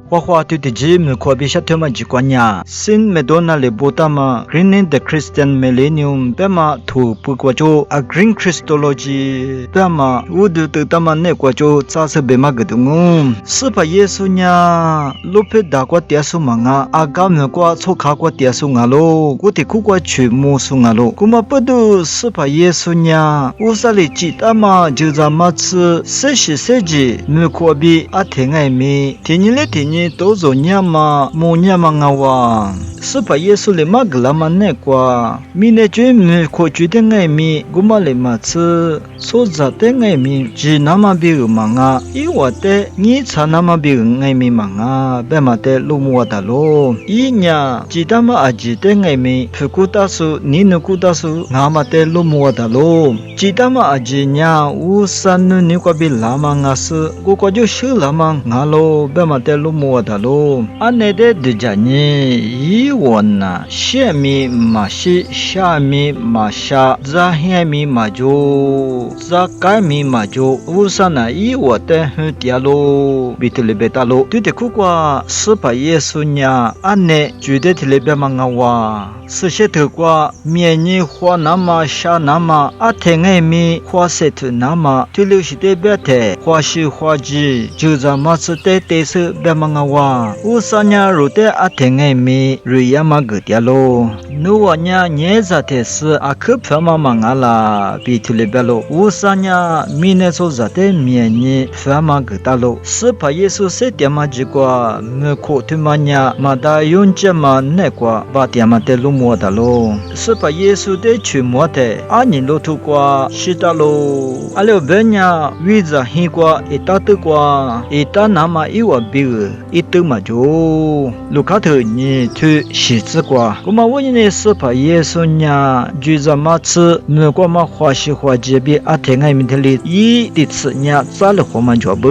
花花对的节目可比下头嘛几关呀。新美多那里波达嘛 ，Greening the Christian Millennium 别嘛图不过就啊 Green Christology 别嘛，我都得他们那过就咋是别嘛个东哦。是把耶稣呀，路边打过点数嘛啊，啊刚没过错卡过点数啊咯，我得苦过去摸数啊咯，我嘛不都是把耶稣呀，我啥里记得嘛就咱们吃设计没过比啊挺爱米，天年都做年嘛，木年嘛啊哇，是把耶稣里嘛个啦嘛那过，米那就没过去的爱米，我嘛里嘛吃，所在的爱米，只那么比个嘛啊，伊我的你才那么比个爱米嘛啊，别嘛的路木的咯，伊呀，只他妈啊只的爱米，不顾大数，你能顾大数，俺嘛的路木的咯，只他妈啊只呀，我三年你过比拉嘛啊是，我过就修拉嘛啊咯，别嘛的路木的咯，俺那的的家呢，伊我呐，下米嘛是下米嘛下，在下米嘛就，在改米嘛就，我三那伊我的很点咯，比特里贝达咯，对的苦瓜，是把耶稣呀，俺呢，觉得特里贝嘛啊哇。是些头瓜面你花那么下那么阿天爱米花色头那么对流是的别的花是花枝就在马子的得是别么个哇乌三年入的阿天爱米瑞亚嘛个点咯努瓦年年在的是阿克票嘛嘛个啦比特里别咯乌三年米那所在的面你票嘛个大咯是把耶稣是点嘛几瓜没可对嘛年嘛大用这嘛那瓜把点嘛的路摸的咯，是把耶稣的去摸的，阿尼路途过是的咯，阿廖本呀，为着黑过一大的过，一大那么一万比个，一多嘛就，路卡头你去写字过，我们问你是把耶稣呀，就这么吃，没过嘛花西花这边阿天爱面的里，一的吃呀，咋了活嘛就不，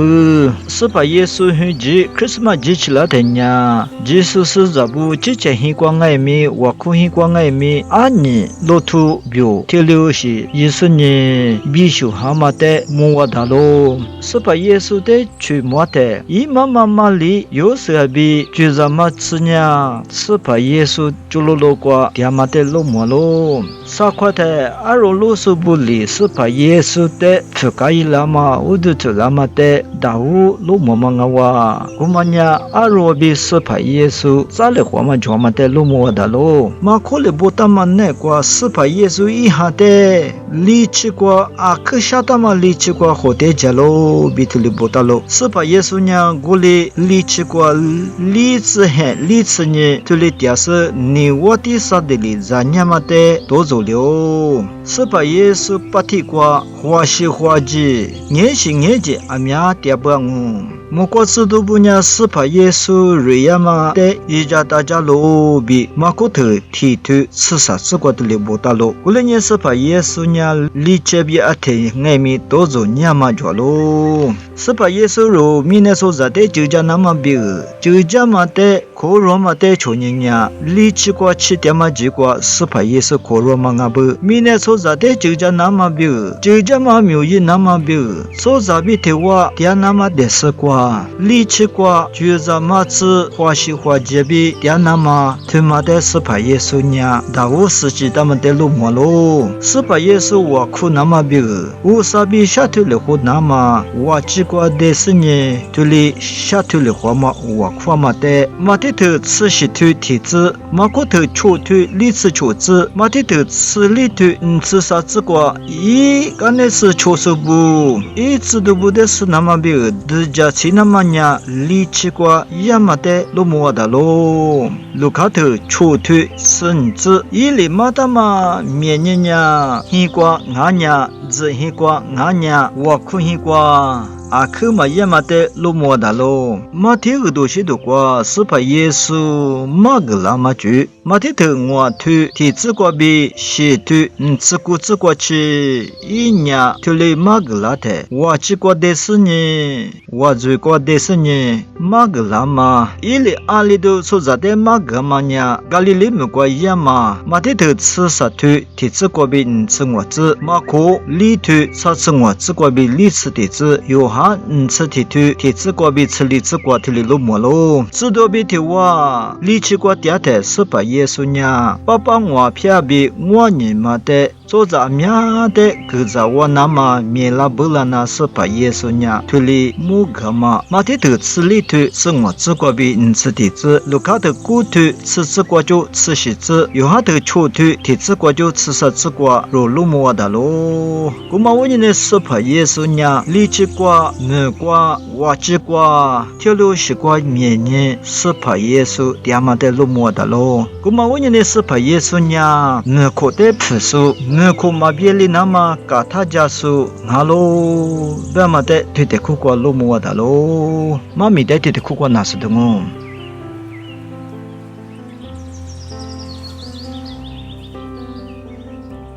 是把耶稣很急 ，Christmas 急起来的呀，耶稣是这不之前黑过爱面，我可以光爱米阿尼路途表铁流是耶稣呢必须蛤蟆的摸达咯是把耶稣的去摸的伊妈妈里有时比就这么吃呢是把耶稣就路过dia嘛的路摸咯啥块的阿罗路是不里是把耶稣的去盖伊拉嘛乌的去拉嘛的大乌路摸嘛个哇我们呀阿罗比是把耶稣咋了活嘛就嘛的路摸的咯马可里波达嘛那个是把耶稣一下的离去过阿克夏达嘛离去过后的家咯比特里波达咯是把耶稣呢过里离去过离次呢这里点是你我的啥的里咱家嘛的多走了是把耶稣把提过花西花枝年是年纪阿苗点不嗯莫过此都不呢是把耶稣瑞亚嘛的一家大家咯比马可头提头吃啥吃过的里波达咯过来呢是把耶稣呢离这边阿天爱米多走呢嘛着咯是把耶稣肉米那所在的就家那么比就家嘛的可罗嘛的穷人呀离去过吃点嘛几过是把耶稣可罗嘛阿不米那所在的就家那么比就家嘛没有那么比所在比的话点那么的是过离去过就在嘛吃花西花这边点那么他妈的是把耶稣呢大无世纪他们的路么咯是把耶稣我苦那么比我啥比下头了苦那么我只过的是呢这里下头了话嘛我苦嘛的马的头吃西头体质马骨头出头里吃出子马的头吃里头吃啥子过一刚才是出手不一直都不得是那么比的家去那么呀里吃过呀嘛的路么的咯路卡头出头甚至一里嘛的嘛面人呀黑瓜俺呀只黑瓜俺呀我苦黑瓜阿克嘛也嘛的路么的咯马提个东西的话是把耶稣马个拉嘛住马提头我头体质过比西头吃过去一年头里马个拉的我吃过的是呢我做过的是呢马个拉嘛一里阿里都所在的马个嘛呢咖喱里没过一嘛马提头吃啥头体质过比吃我吃马可里头啥吃我吃过比里吃的吃有哈吃体图体质过比吃里吃过体里路么喽，知道比体哇，力气过点的是把耶稣呀，爸爸我偏比我你妈的。做着面的，可着我那么面拉不拉那是把耶稣呀，推里木个嘛，马的头吃里头是我自个比吃的子，路卡的骨头吃自个就吃西子，有哈的球头体自个就吃啥自个，肉路么的喽。古嘛我呢是把耶稣呀，力气瓜、牛瓜、瓦鸡瓜，条路西瓜面呢是把耶稣爹妈的路么的喽。古嘛我呢是把耶稣呀，牛口的朴素。我可马别里那么嘎他家属哈喽，别嘛的对的苦瓜路么的喽，妈咪的对的苦瓜哪是的哦。